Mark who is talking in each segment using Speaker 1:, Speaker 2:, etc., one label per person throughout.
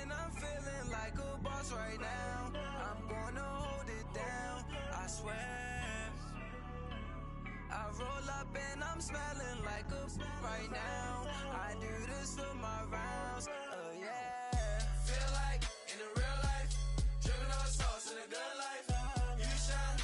Speaker 1: and I'm feeling like a boss right now. I'm gonna hold it down, I swear. I roll up and I'm smelling like a right now. I do this for my rounds, oh yeah. Feel like in the real life, dripping on sauce in a good life. You shine,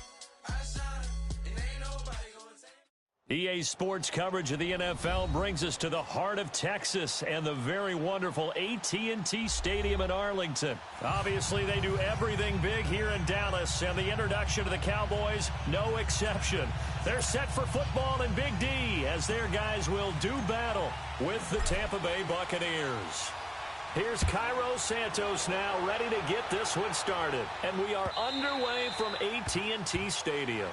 Speaker 1: I shine, and ain't nobody gonna take.
Speaker 2: EA Sports coverage of the NFL brings us to the heart of Texas and the very wonderful AT&T Stadium in Arlington. Obviously, they do everything big here in Dallas, and the introduction to the Cowboys, no exception. They're set for football in Big D as their guys will do battle with the Tampa Bay Buccaneers. Here's Cairo Santos now ready to get this one started, and we are underway from AT&T Stadium.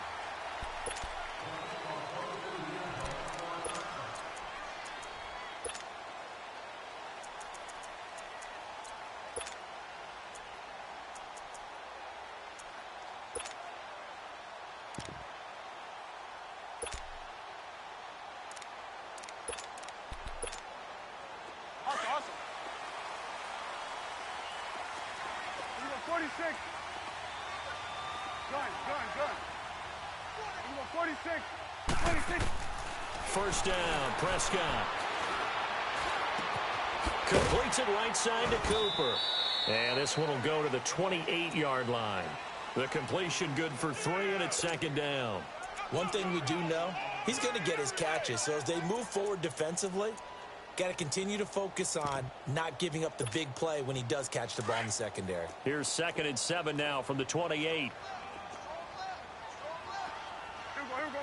Speaker 3: Awesome. 46. Gun. 46. 26.
Speaker 2: First down, Prescott. Completes it right side to Cooper. And this one will go to the 28-yard line. The completion good for 3, and it's second down.
Speaker 4: One thing we do know, he's going to get his catches. So as they move forward defensively, got to continue to focus on not giving up the big play when he does catch the ball in the secondary.
Speaker 2: Here's 2nd and 7 now from the 28.
Speaker 3: Here we go.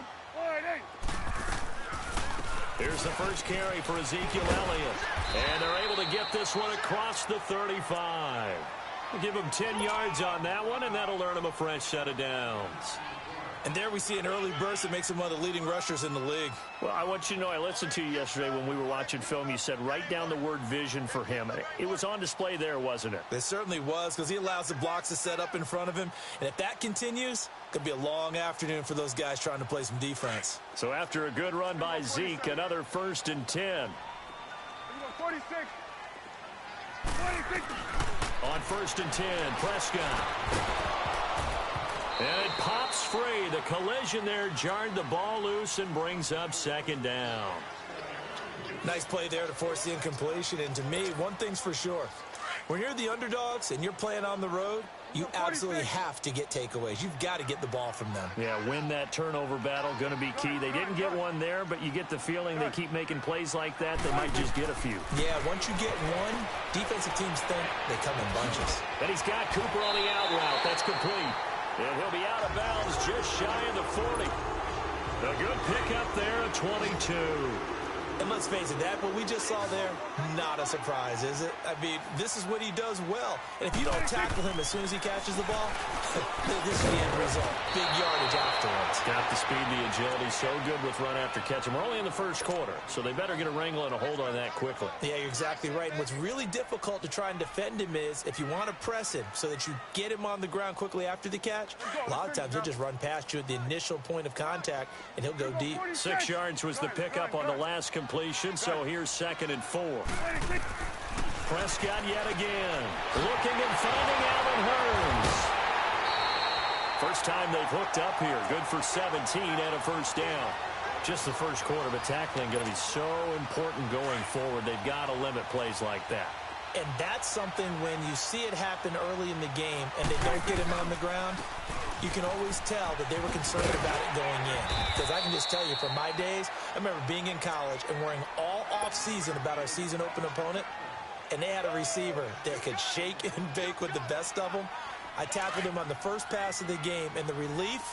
Speaker 2: Here's the first carry for Ezekiel Elliott. And they're able to get this one across the 35. We'll give him 10 yards on that one, and that'll earn him a fresh set of downs.
Speaker 4: And there we see an early burst that makes him one of the leading rushers in the league.
Speaker 2: Well, I want you to know, I listened to you yesterday when we were watching film. You said write down the word vision for him. It was on display there, wasn't it?
Speaker 4: It certainly was, because he allows the blocks to set up in front of him. And if that continues, it could be a long afternoon for those guys trying to play some defense.
Speaker 2: So after a good run by Zeke, another 1st and 10.
Speaker 3: 46.
Speaker 2: On 1st and 10, Prescott. And it pops free. The collision there jarred the ball loose and brings up 2nd down.
Speaker 4: Nice play there to force the incompletion. And to me, one thing's for sure. When you're the underdogs and you're playing on the road, you absolutely have to get takeaways. You've got to get the ball from them.
Speaker 2: Yeah, win that turnover battle, going to be key. They didn't get one there, but you get the feeling they keep making plays like that, they might just get a few.
Speaker 4: Yeah, once you get one, defensive teams think they come in bunches.
Speaker 2: And he's got Cooper on the out route. That's complete. And he'll be out of bounds just shy of the 40. A good pickup there at 22.
Speaker 4: And let's face it, that what we just saw there, not a surprise, is it? I mean, this is what he does well. And if you don't tackle him as soon as he catches the ball, this is the end result. Big yardage afterwards.
Speaker 2: Got the speed, the agility, so good with run after catch. And we're only in the first quarter, so they better get a wrangle and a hold on that quickly.
Speaker 4: Yeah, you're exactly right. And what's really difficult to try and defend him is if you want to press him so that you get him on the ground quickly after the catch, a lot of times he'll just run past you at the initial point of contact, and he'll go deep.
Speaker 2: 6 yards was the pickup on the last completion, so here's 2nd and 4. Prescott yet again, looking and finding Allen Hurns. First time they've hooked up here. Good for 17 and a 1st down. Just the first quarter, but tackling going to be so important going forward. They've got to limit plays like that.
Speaker 4: And that's something when you see it happen early in the game and they don't get him on the ground, you can always tell that they were concerned about it going in. Because I can just tell you, from my days, I remember being in college and worrying all off-season about our season open opponent, and they had a receiver that could shake and bake with the best of them. I tackled him on the first pass of the game, and the relief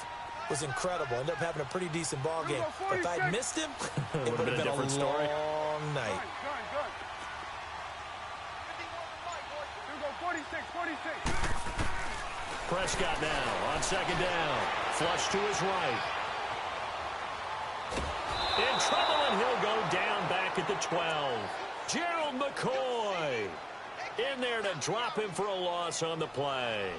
Speaker 4: was incredible. Ended up having a pretty decent ball game. But if I'd missed him, it would have been a
Speaker 2: different story.
Speaker 4: long night.
Speaker 3: 46.
Speaker 2: Prescott now on 2nd down. Flush to his right. In trouble, and he'll go down back at the 12. Gerald McCoy in there to drop him for a loss on the play.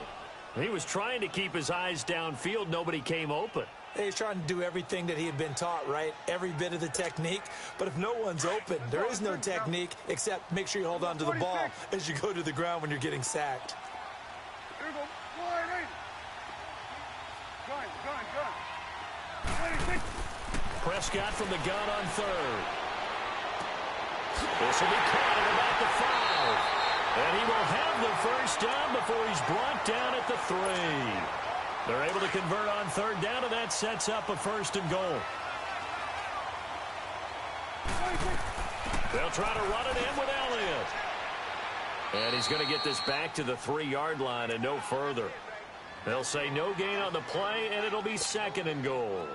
Speaker 2: He was trying to keep his eyes downfield. Nobody came open.
Speaker 4: He's trying to do everything that he had been taught, right? Every bit of the technique. But if no one's open, there is no technique except make sure you hold on to the ball as you go to the ground when you're getting sacked.
Speaker 3: Here we go. Gun. 26.
Speaker 2: Prescott from the gun on third. This will be caught at about the 5. And he will have the first down before he's brought down at the 3. They're able to convert on third down, and that sets up a 1st and goal. They'll try to run it in with Elliott. And he's going to get this back to the 3-yard line and no further. They'll say no gain on the play, and it'll be 2nd and goal.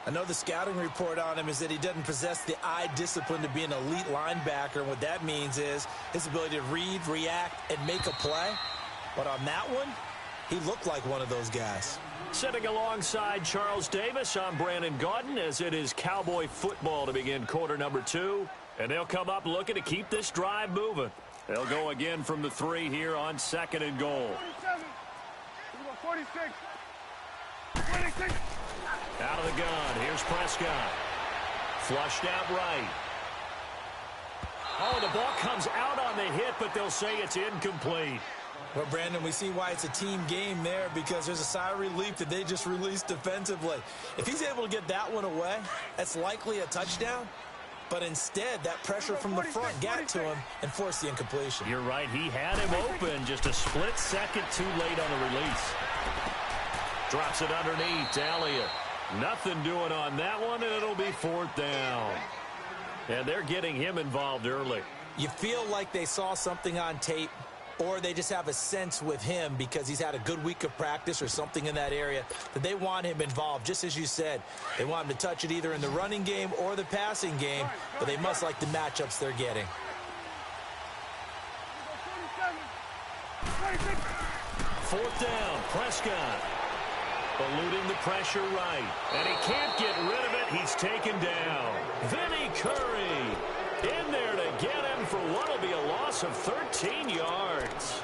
Speaker 4: I know the scouting report on him is that he doesn't possess the eye discipline to be an elite linebacker. And what that means is his ability to read, react, and make a play. But on that one, he looked like one of those guys.
Speaker 2: Sitting alongside Charles Davis, I'm Brandon Gaudin, as it is Cowboy football to begin quarter number 2. And they'll come up looking to keep this drive moving. They'll go again from the 3 here on 2nd and goal.
Speaker 3: 47. 46. 26.
Speaker 2: Out of the gun. Here's Prescott. Flushed out right. Oh, the ball comes out on the hit, but they'll say it's incomplete.
Speaker 4: Well, Brandon, we see why it's a team game there, because there's a sigh of relief that they just released defensively. If he's able to get that one away, that's likely a touchdown. But instead, that pressure from the front got to him and forced the incompletion.
Speaker 2: You're right. He had him open, just a split second too late on the release. Drops it underneath to Elliott. Nothing doing on that one, and it'll be 4th down. And they're getting him involved early.
Speaker 4: You feel like they saw something on tape, or they just have a sense with him because he's had a good week of practice or something in that area that they want him involved. Just as you said, they want him to touch it either in the running game or the passing game, but they must like the matchups they're getting.
Speaker 2: 4th down, Prescott. Eluding the pressure right. And he can't get rid of it. He's taken down. Vinny Curry in there to get him for what will be a loss of 13 yards.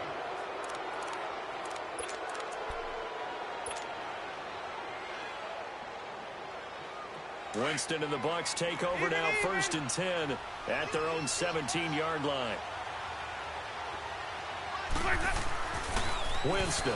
Speaker 2: Winston and the Bucs take over now, 1st and 10 at their own 17-yard line. Winston.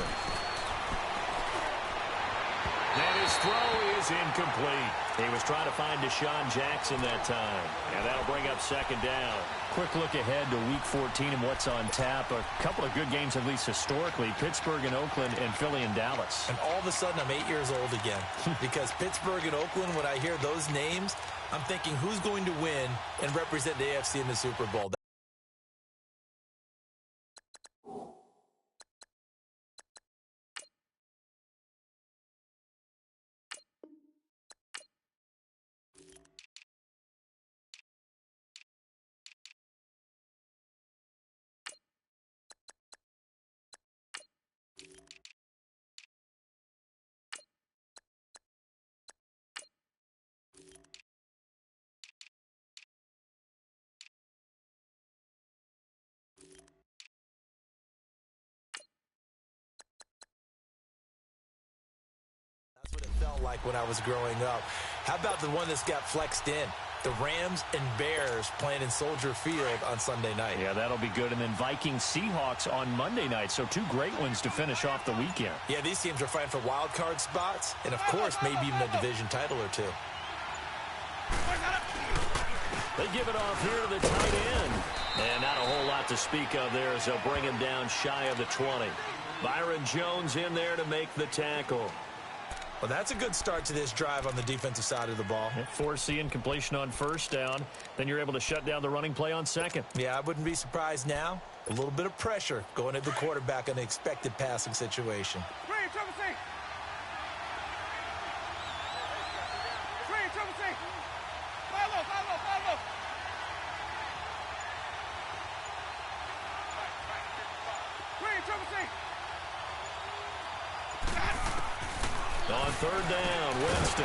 Speaker 2: And his throw is incomplete. He was trying to find Deshaun Jackson that time. And that'll bring up 2nd down. Quick look ahead to Week 14 and what's on tap. A couple of good games, at least historically. Pittsburgh and Oakland and Philly and Dallas.
Speaker 4: And all of a sudden, I'm 8 years old again. Because Pittsburgh and Oakland, when I hear those names, I'm thinking who's going to win and represent the AFC in the Super Bowl. That's what it felt like when I was growing up. How about the one that's got flexed in? The Rams and Bears playing in Soldier Field on Sunday night.
Speaker 2: Yeah, that'll be good. And then Vikings-Seahawks on Monday night. So 2 great ones to finish off the weekend.
Speaker 4: Yeah, these teams are fighting for wild card spots and, of course, maybe even a division title or 2.
Speaker 2: They give it off here to the tight end. And not a whole lot to speak of there as they'll bring him down shy of the 20. Byron Jones in there to make the tackle.
Speaker 4: Well, that's a good start to this drive on the defensive side of the ball.
Speaker 2: Force incompletion on 1st down. Then you're able to shut down the running play on 2nd.
Speaker 4: Yeah, I wouldn't be surprised now. A little bit of pressure going at the quarterback in an expected passing situation.
Speaker 2: On 3rd down, Winston.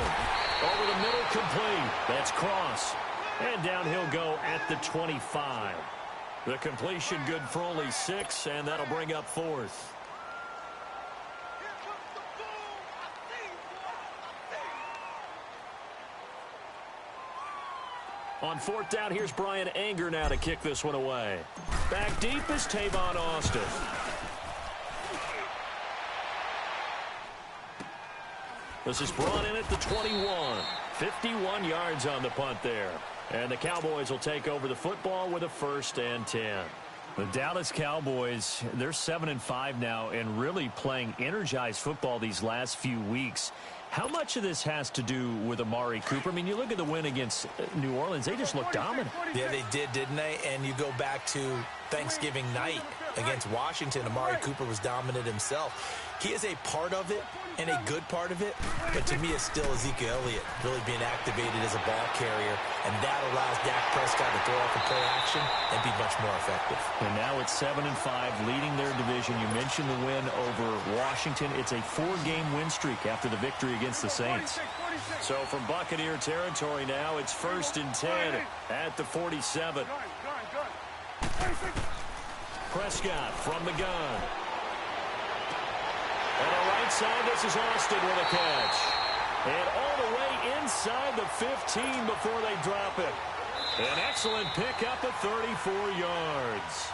Speaker 2: Over the middle, complete. That's Cross. And down he'll go at the 25. The completion good for only 6, and that'll bring up 4th. On fourth down, here's Brian Anger now to kick this one away. Back deep is Tavon Austin. This is brought in at the 21. 51 yards on the punt there. And the Cowboys will take over the football with a 1st and 10. The Dallas Cowboys, they're 7-5 now and really playing energized football these last few weeks. How much of this has to do with Amari Cooper? I mean, you look at the win against New Orleans, they just looked dominant.
Speaker 4: Yeah, they did, didn't they? And you go back to Thanksgiving night against Washington, Amari Cooper was dominant himself. He is a part of it and a good part of it, but to me it's still Ezekiel Elliott really being activated as a ball carrier, and that allows Dak Prescott to throw off and play action and be much more effective.
Speaker 2: And now it's 7-5, leading their division. You mentioned the win over Washington. It's a 4-game win streak after the victory against the Saints. So from Buccaneer territory now, it's 1st and 10 at the 47. Prescott from the gun. On the right side, this is Austin with a catch. And all the way inside the 15 before they drop it. An excellent pickup at 34 yards.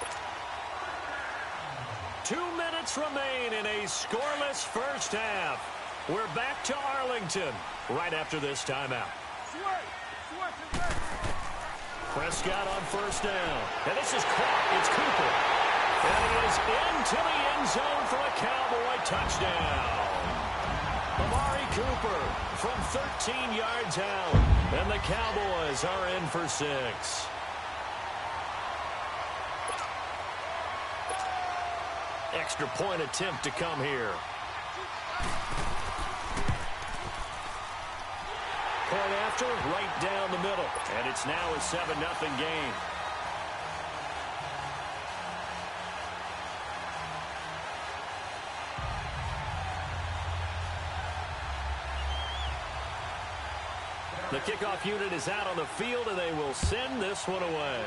Speaker 2: 2 minutes remain in a scoreless first half. We're back to Arlington right after this timeout. Prescott on 1st down. And this is caught. It's Cooper. And it is into the end zone for a Cowboy touchdown. Amari Cooper from 13 yards out. And the Cowboys are in for 6. Extra point attempt to come here. Point after, right down the middle. And it's now a 7-0 game. The kickoff unit is out on the field, and they will send this one away.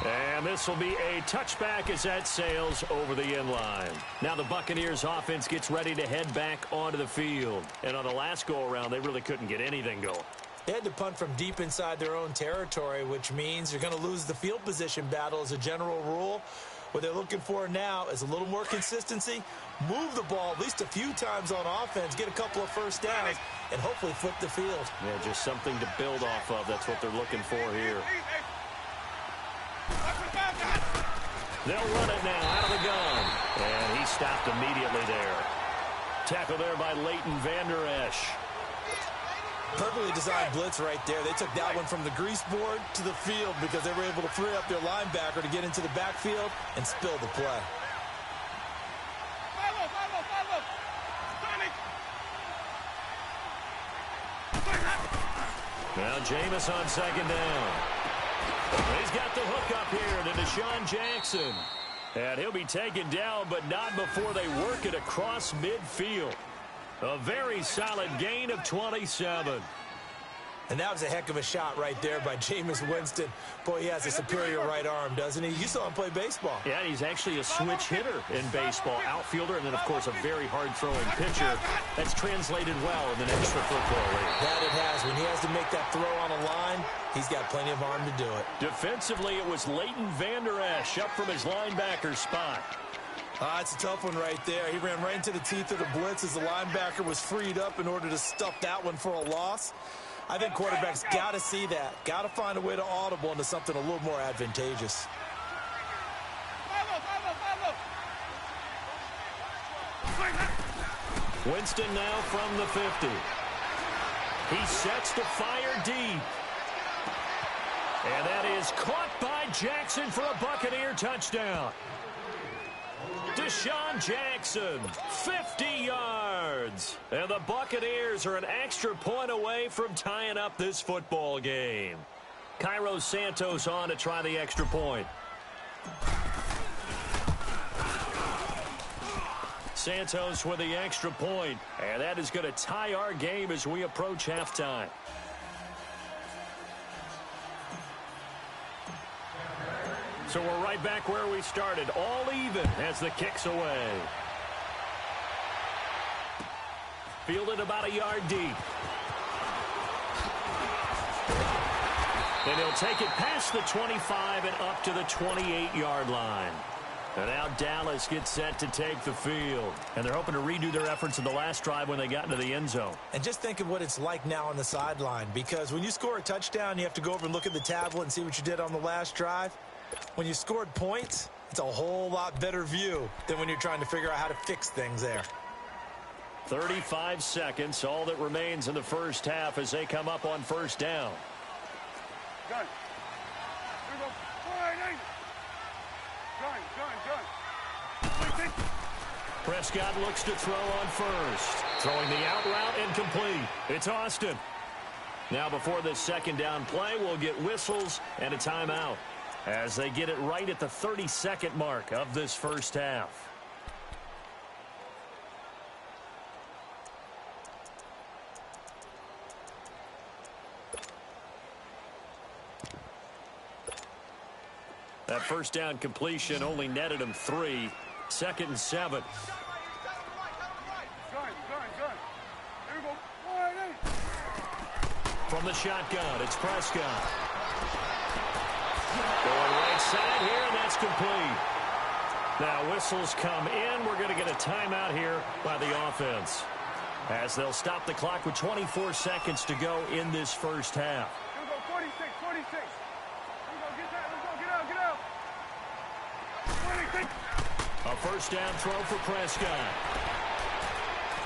Speaker 2: And this will be a touchback as that sails over the end line. Now the Buccaneers offense gets ready to head back onto the field. And on the last go-around, they really couldn't get anything going.
Speaker 4: They had to punt from deep inside their own territory, which means you're going to lose the field position battle as a general rule. What they're looking for now is a little more consistency, move the ball at least a few times on offense, get a couple of first downs, and hopefully flip the field.
Speaker 2: Yeah, just something to build off of. That's what they're looking for here. They'll run it now out of the gun. And he stopped immediately there. Tackle there by Leighton Vander Esch.
Speaker 4: Perfectly designed blitz right there. They took that one from the grease board to the field because they were able to free up their linebacker to get into the backfield and spill the play.
Speaker 2: Now Jameis on 2nd down. He's got the hook up here to Deshaun Jackson. And he'll be taken down, but not before they work it across midfield. A very solid gain of 27.
Speaker 4: And that was a heck of a shot right there by Jameis Winston. Boy, he has a superior right arm, doesn't he? You saw him play baseball.
Speaker 2: Yeah, he's actually a switch hitter in baseball. Outfielder, and then, of course, a very hard-throwing pitcher. That's translated well in the National Football League.
Speaker 4: That it has. When he has to make that throw on a line, he's got plenty of arm to do it.
Speaker 2: Defensively, it was Leighton Vander Esch up from his linebacker spot.
Speaker 4: It's a tough one right there. He ran right into the teeth of the blitz as the linebacker was freed up in order to stuff that one for a loss. I think quarterbacks got to see that. Got to find a way to audible into something a little more advantageous.
Speaker 2: Winston now from the 50. He sets to fire deep. And that is caught by Jackson for a Buccaneer touchdown. Deshaun Jackson, 50 yards. And the Buccaneers are an extra point away from tying up this football game. Cairo Santos on to try the extra point. Santos with the extra point. And that is going to tie our game as we approach halftime. So we're right back where we started, all even as the kick's away. Fielded about a yard deep. And he'll take it past the 25 and up to the 28-yard line. And now Dallas gets set to take the field. And they're hoping to redo their efforts in the last drive when they got into the end zone.
Speaker 4: And just think of what it's like now on the sideline, because when you score a touchdown, you have to go over and look at the tablet and see what you did on the last drive. When you scored points, it's a whole lot better view than when you're trying to figure out how to fix things there.
Speaker 2: 35 seconds, all that remains in the first half as they come up on first down.
Speaker 3: Gun. Here we go. 4-8. Gun.
Speaker 2: Prescott looks to throw on first. Throwing the out route incomplete. It's Austin. Now before this second down play, we'll get whistles and a timeout as they get it right at the 30-second mark of this first half. That first down completion only netted him 3. 2nd and 7.
Speaker 3: Gun. Here we go. 4-8.
Speaker 2: From the shotgun, it's Prescott. Going right side here, and that's complete. Now whistles come in. We're going to get a timeout here by the offense, as they'll stop the clock with 24 seconds to go in this first half.
Speaker 3: Here we go. 46. Here we go. Get that. Let's go. Get out. 46.
Speaker 2: A first down throw for Prescott.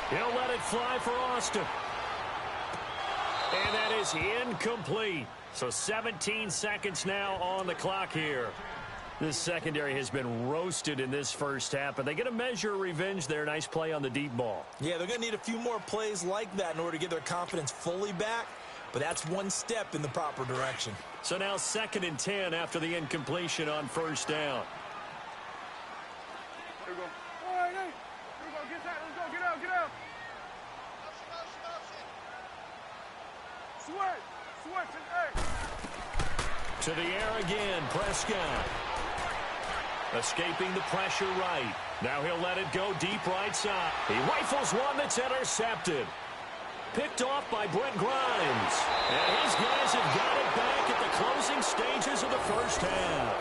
Speaker 2: He'll let it fly for Austin. And that is incomplete. So 17 seconds now on the clock here. This secondary has been roasted in this first half, but they get a measure of revenge there. Nice play on the deep ball.
Speaker 4: Yeah, they're going to need a few more plays like that in order to get their confidence fully back, but that's one step in the proper direction.
Speaker 2: So now 2nd and 10 after the incompletion on first down.
Speaker 3: Here we go. 4-8. Here we go. Get that. Let's go. Get out. Sweat
Speaker 2: to the air again, Prescott. Escaping the pressure right. Now he'll let it go deep right side. He rifles one that's intercepted. Picked off by Brent Grimes. And his guys have got it back at the closing stages of the first half.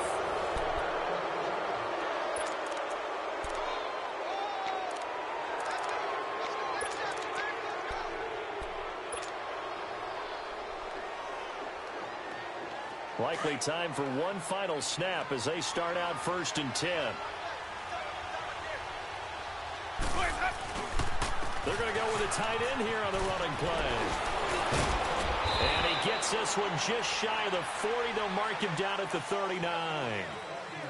Speaker 2: Likely time for one final snap as they start out 1st and 10. They're going to go with a tight end here on the running play. And he gets this one just shy of the 40. They'll mark him down at the 39.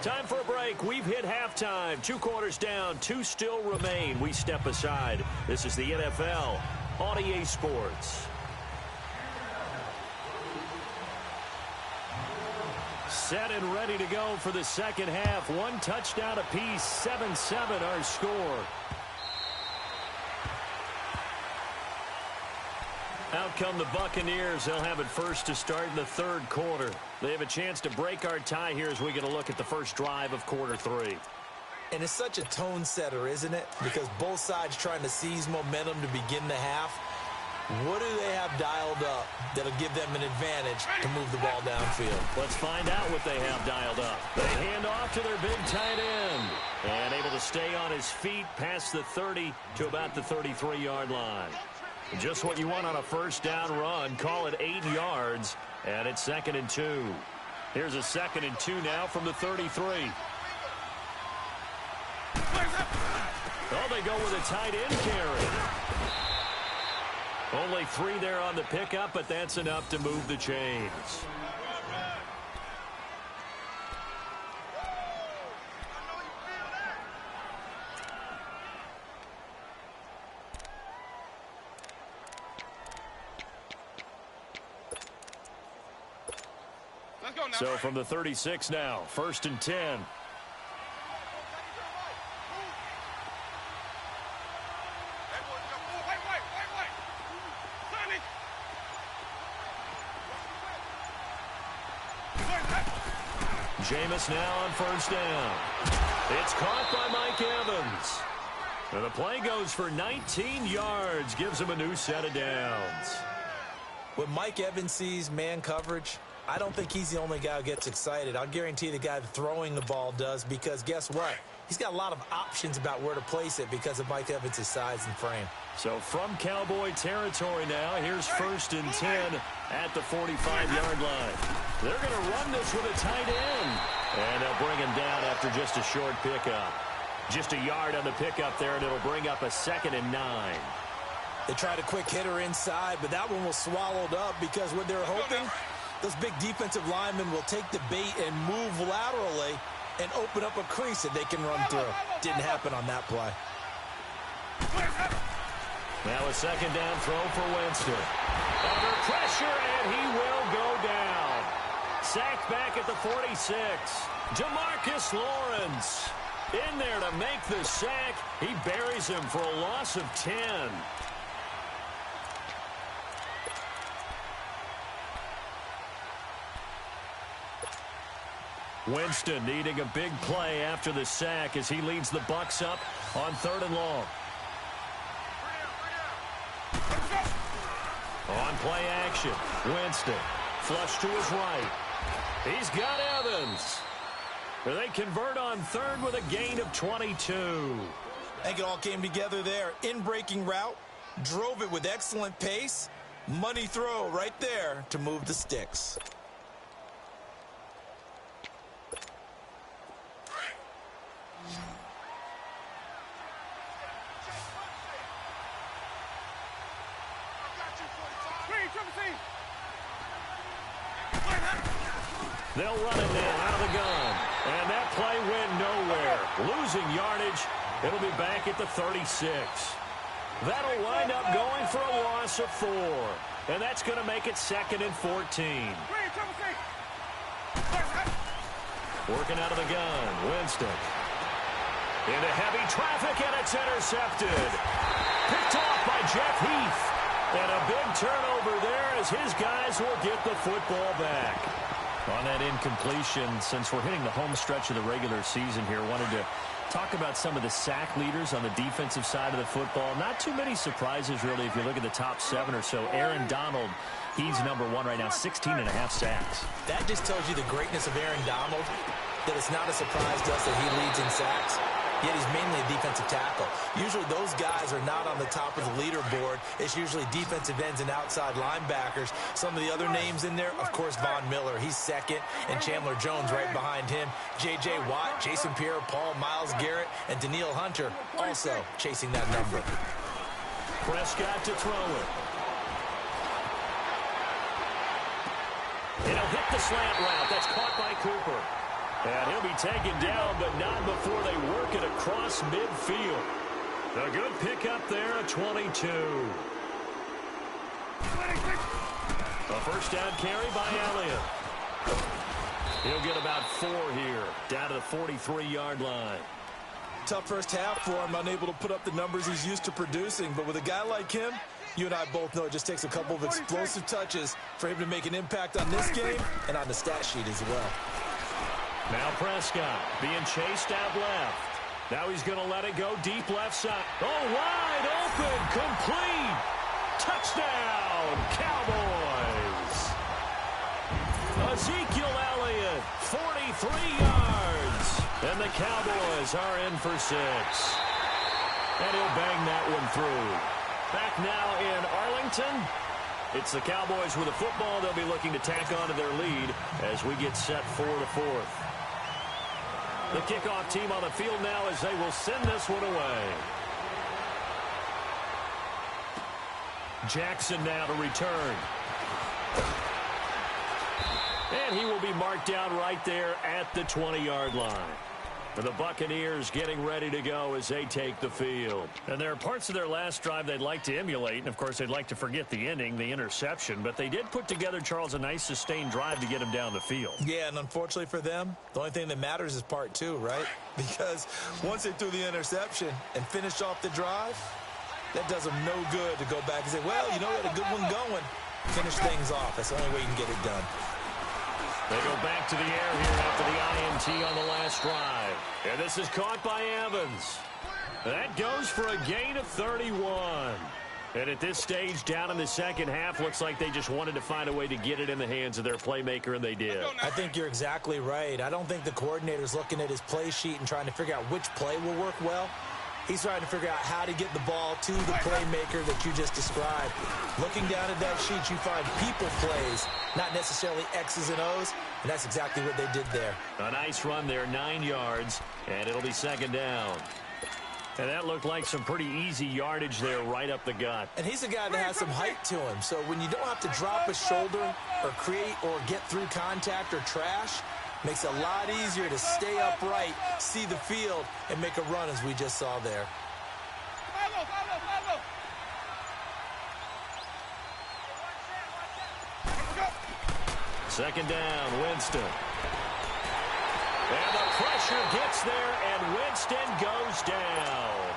Speaker 2: Time for a break. We've hit halftime. 2 quarters down. 2 still remain. We step aside. This is the NFL on EA Sports. Set and ready to go for the second half. 1 touchdown apiece. 7-7 our score. Out come the Buccaneers. They'll have it first to start in the 3rd quarter. They have a chance to break our tie here as we get a look at the first drive of quarter 3.
Speaker 4: And it's such a tone setter, isn't it? Because both sides trying to seize momentum to begin the half. What do they have dialed up that'll give them an advantage to move the ball downfield?
Speaker 2: Let's find out what they have dialed up. They hand off to their big tight end. And able to stay on his feet past the 30 to about the 33-yard line. Just what you want on a first down run. Call it 8 yards. And it's 2nd and 2. Here's a 2nd and 2 now from the 33. Oh, they go with a tight end carry. Only 3 there on the pickup, but that's enough to move the chains. So from the 36 now, 1st and 10. Jameis now on first down. It's caught by Mike Evans. And the play goes for 19 yards, gives him a new set of downs.
Speaker 4: When Mike Evans sees man coverage, I don't think he's the only guy who gets excited. I'll guarantee the guy throwing the ball does, because guess what? He's got a lot of options about where to place it because of Mike Evans' size and frame.
Speaker 2: So from Cowboy territory now, here's 1st and 10 at the 45-yard line. They're going to run this with a tight end. And they'll bring him down after just a short pickup. Just a yard on the pickup there, and it'll bring up a 2nd and 9.
Speaker 4: They tried a quick hitter inside, but that one was swallowed up because what they're hoping, those big defensive linemen will take the bait and move laterally and open up a crease that they can run through. Didn't happen on that play.
Speaker 2: Now a 2nd down throw for Winston. Under pressure, and he will go down. Sacked back at the 46. Demarcus Lawrence in there to make the sack. He buries him for a loss of 10. Winston needing a big play after the sack as he leads the Bucs up on 3rd and long. On play action, Winston flush to his right. He's got Evans. They convert on 3rd with a gain of 22.
Speaker 4: I think it all came together there. In-breaking route, drove it with excellent pace. Money throw right there to move the sticks.
Speaker 2: They'll run it now out of the gun. And that play went nowhere. Losing yardage. It'll be back at the 36. That'll wind up going for a loss of 4. And that's going to make it 2nd and 14. Working out of the gun. Winston. Into heavy traffic, and it's intercepted. Picked off by Jeff Heath. And a big turnover there as his guys will get the football back. On that incompletion, since we're hitting the home stretch of the regular season here, wanted to talk about some of the sack leaders on the defensive side of the football. Not too many surprises, really, if you look at the top 7 or so. Aaron Donald, he's number 1 right now, 16.5 sacks.
Speaker 4: That just tells you the greatness of Aaron Donald, that it's not a surprise to us that he leads in sacks. Yet he's mainly a defensive tackle. Usually those guys are not on the top of the leaderboard. It's usually defensive ends and outside linebackers. Some of the other names in there, of course, Von Miller. He's 2nd, and Chandler Jones right behind him. J.J. Watt, Jason Pierre-Paul, Myles Garrett, and Daniil Hunter also chasing that number.
Speaker 2: Prescott to throw it. It'll hit the slant route. That's caught by Cooper. And he'll be taken down, but not before they work it across midfield. A good pickup there at 22. A 1st down carry by Elliott. He'll get about 4 here, down to the 43-yard line.
Speaker 4: Tough first half for him, unable to put up the numbers he's used to producing. But with a guy like him, you and I both know it just takes a couple of explosive touches for him to make an impact on this game and on the stat sheet as well.
Speaker 2: Now Prescott being chased out left. Now he's going to let it go deep left side. Oh, wide open, complete. Touchdown, Cowboys. Ezekiel Elliott, 43 yards. And the Cowboys are in for 6. And he'll bang that one through. Back now in Arlington. It's the Cowboys with the football. They'll be looking to tack on to their lead as we get set for the 4th. The kickoff team on the field now as they will send this one away. Jackson now to return. And he will be marked down right there at the 20-yard line. The Buccaneers getting ready to go as they take the field. And there are parts of their last drive they'd like to emulate. And, of course, they'd like to forget the ending, the interception. But they did put together, Charles, a nice sustained drive to get them down the field.
Speaker 4: Yeah, and unfortunately for them, the only thing that matters is part 2, right? Because once they threw the interception and finished off the drive, that does them no good to go back and say, well, you know, we had a good one going. Finish things off. That's the only way you can get it done.
Speaker 2: They go back to the air here after the INT on the last drive. And this is caught by Evans. That goes for a gain of 31. And at this stage, down in the second half, looks like they just wanted to find a way to get it in the hands of their playmaker, and they did.
Speaker 4: I think you're exactly right. I don't think the coordinator's looking at his play sheet and trying to figure out which play will work well. He's trying to figure out how to get the ball to the playmaker that you just described. Looking down at that sheet, you find people plays, not necessarily X's and O's, and that's exactly what they did there.
Speaker 2: A nice run there, 9 yards, and it'll be second down. And that looked like some pretty easy yardage there right up the gut.
Speaker 4: And he's a guy that has some height to him, so when you don't have to drop a shoulder or create or get through contact or trash, makes it a lot easier to stay upright, see the field, and make a run as we just saw there.
Speaker 2: Second down, Winston. And the pressure gets there, and Winston goes down.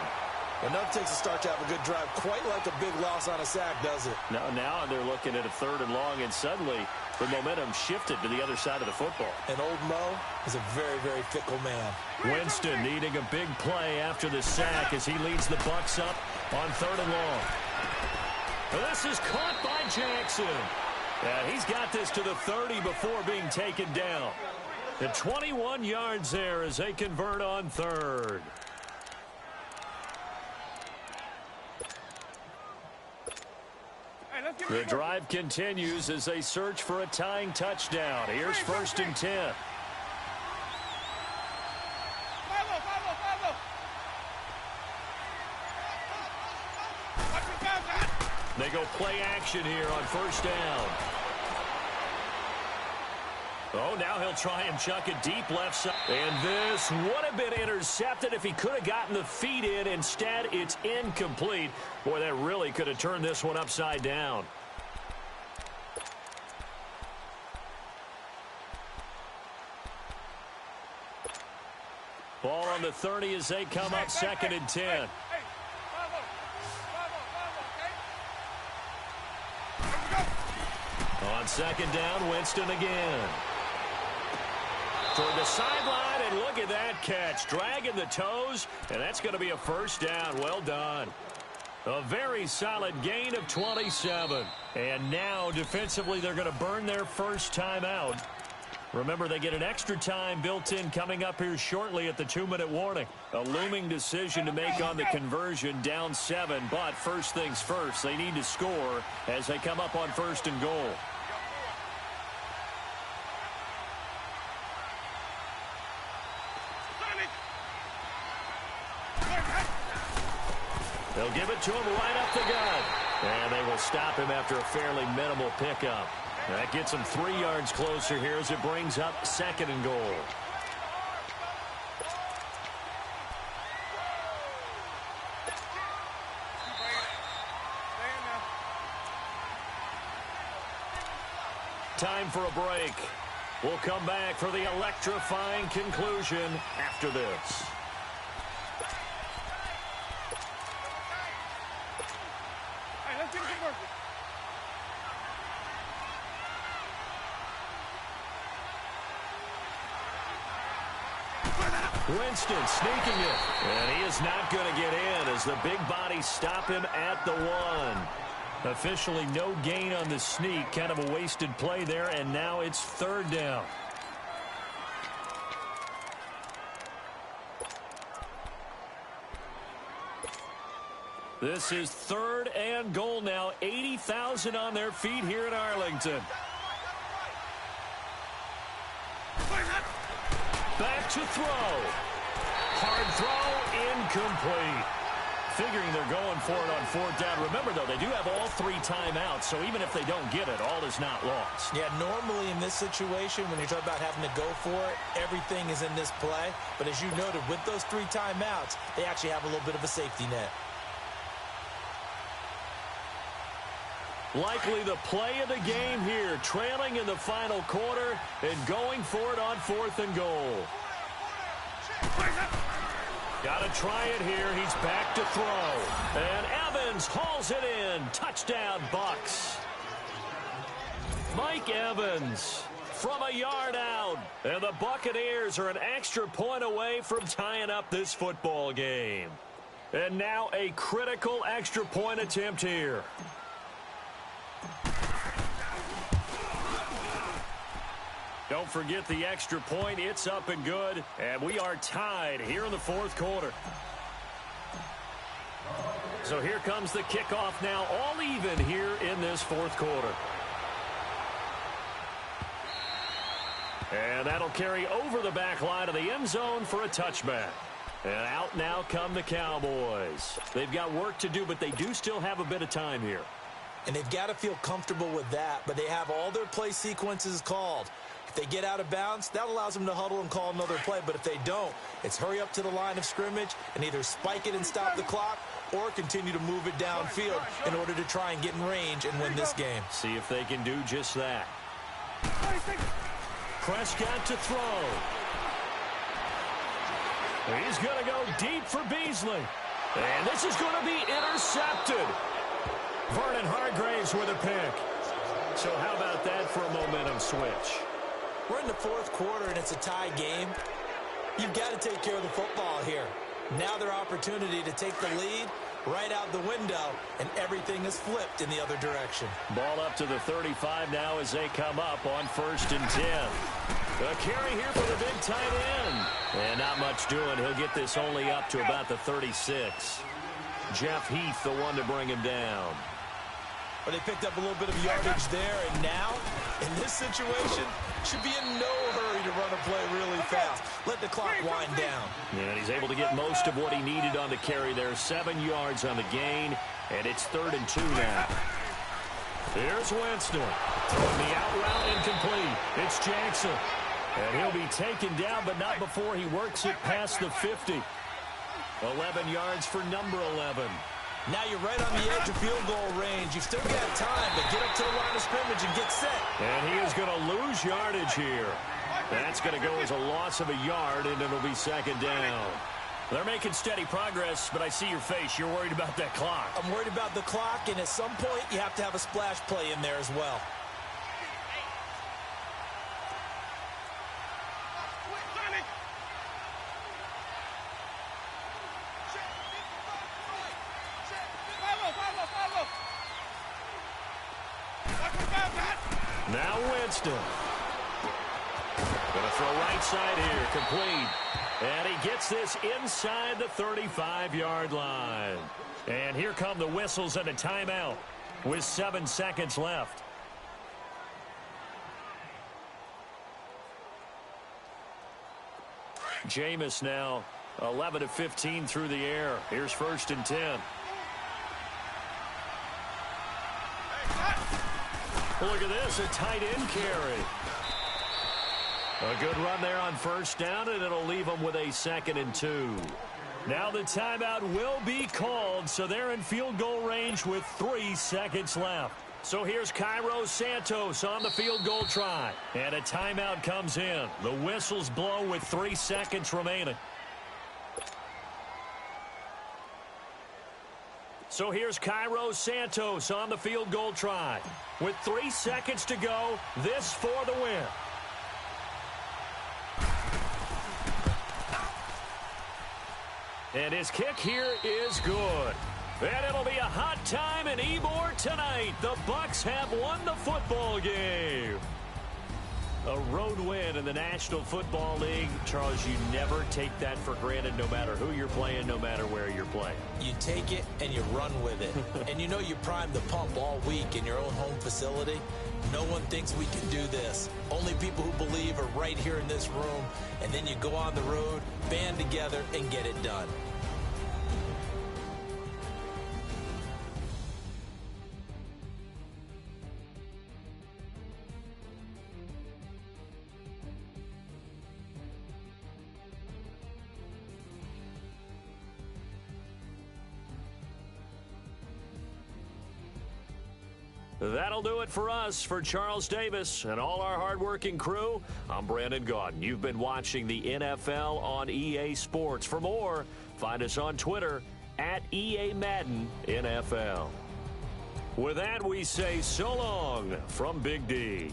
Speaker 4: Enough takes a start to have a good drive, quite like a big loss on a sack, does it?
Speaker 2: Now they're looking at a 3rd and long, and suddenly the momentum shifted to the other side of the football.
Speaker 4: And old Mo is a very, very fickle man.
Speaker 2: Winston needing a big play after the sack as he leads the Bucs up on 3rd and long. This is caught by Jackson. He's got this to the 30 before being taken down. And 21 yards there as they convert on 3rd. The drive continues as they search for a tying touchdown. Here's 1st and 10. They go play action here on 1st down. Oh, now he'll try and chuck it deep left side. And this would have been intercepted if he could have gotten the feet in. Instead, it's incomplete. Boy, that really could have turned this one upside down. Ball on the 30 as they come up 2nd and 10. On 2nd down, Winston again. Toward the sideline, and look at that catch. Dragging the toes, and that's going to be a 1st down. Well done. A very solid gain of 27. And now, defensively, they're going to burn their first timeout. Remember, they get an extra time built in coming up here shortly at the 2-minute warning. A looming decision to make on the conversion, down 7. But first things first, they need to score as they come up on 1st and goal. They'll give it to him right up the gut. And they will stop him after a fairly minimal pickup. That gets him 3 yards closer here as it brings up 2nd and goal. Time for a break. We'll come back for the electrifying conclusion after this. Winston sneaking it, and he is not going to get in as the big bodies stop him at the 1. Officially no gain on the sneak, kind of a wasted play there, and now it's 3rd down. This is 3rd and goal now. 80,000 on their feet here in Arlington. Back to throw. Hard throw, incomplete. Figuring they're going for it on 4th down. Remember, though, they do have all 3 timeouts, so even if they don't get it, all is not lost.
Speaker 4: Yeah, normally in this situation, when you talk about having to go for it, everything is in this play. But as you noted, with those 3 timeouts, they actually have a little bit of a safety net. Likely the play of the game here, trailing in the final quarter and going for it on 4th and goal. Got to try it here. He's back to throw. And Evans hauls it in. Touchdown, Bucs. Mike Evans from a yard out. And the Buccaneers are an extra point away from tying up this football game.
Speaker 2: And now a critical extra point attempt here. Don't forget the extra point. It's up and good. And we are tied here in the fourth quarter. So here comes the kickoff now, all even here in this fourth quarter. And that'll carry over the back line of the end zone for a touchback. And out now come the Cowboys. They've got work to do, but they do still have a bit of time here.
Speaker 4: And they've got to feel comfortable with that, but they have all their play sequences called. If they get out of bounds, that allows them to huddle and call another play. But if they don't, it's hurry up to the line of scrimmage and either spike it and stop the clock or continue to move it downfield in order to try and get in range and win this game.
Speaker 2: See if they can do just that. Prescott to throw. He's going to go deep for Beasley. And this is going to be intercepted. Vernon Hargreaves with a pick. So how about that for a momentum switch?
Speaker 4: We're in the fourth quarter, and it's a tie game. You've got to take care of the football here. Now their opportunity to take the lead right out the window, and everything is flipped in the other direction.
Speaker 2: Ball up to the 35 now as they come up on 1st and 10. A carry here for the big tight end. And not much doing. He'll get this only up to about the 36. Jeff Heath, the one to bring him down.
Speaker 4: Well, they picked up a little bit of yardage there, and now, in this situation, should be in no hurry to run a play really fast. Let the clock wind down.
Speaker 2: And he's able to get most of what he needed on the carry there. 7 yards on the gain, and it's 3rd and 2 now. Here's Winston. The out route incomplete. It's Jackson. And he'll be taken down, but not before he works it past the 50. 11 yards for number 11.
Speaker 4: Now you're right on the edge of field goal range. You've still got time, but get up to the line of scrimmage and get set.
Speaker 2: And he is going to lose yardage here. That's going to go as a loss of a yard, and it'll be 2nd down. They're making steady progress, but I see your face. You're worried about that clock.
Speaker 4: I'm worried about the clock, and at some point, you have to have a splash play in there as well.
Speaker 2: Now Winston. Going to throw right side here, complete. And he gets this inside the 35-yard line. And here come the whistles and a timeout with 7 seconds left. Jameis now 11 of 15 through the air. Here's 1st and 10. Look at this, a tight end carry. A good run there on 1st down, and it'll leave them with a 2nd and 2. Now the timeout will be called, so they're in field goal range with 3 seconds left. So here's Cairo Santos on the field goal try. And a timeout comes in. The whistles blow with 3 seconds remaining. So here's Cairo Santos on the field goal try. With 3 seconds to go, this for the win. And his kick here is good. And it'll be a hot time in Ybor tonight. The Bucs have won the football game. A road win in the National Football League. Charles, you never take that for granted no matter who you're playing, no matter where you're playing.
Speaker 4: You take it and you run with it. And you know you primed the pump all week in your own home facility. No one thinks we can do this. Only people who believe are right here in this room. And then you go on the road, band together, and get it done.
Speaker 2: That'll do it for us. For Charles Davis and all our hardworking crew, I'm Brandon Gaudin. You've been watching the NFL on EA Sports. For more, find us on Twitter at EA Madden NFL. With that, we say so long from Big D.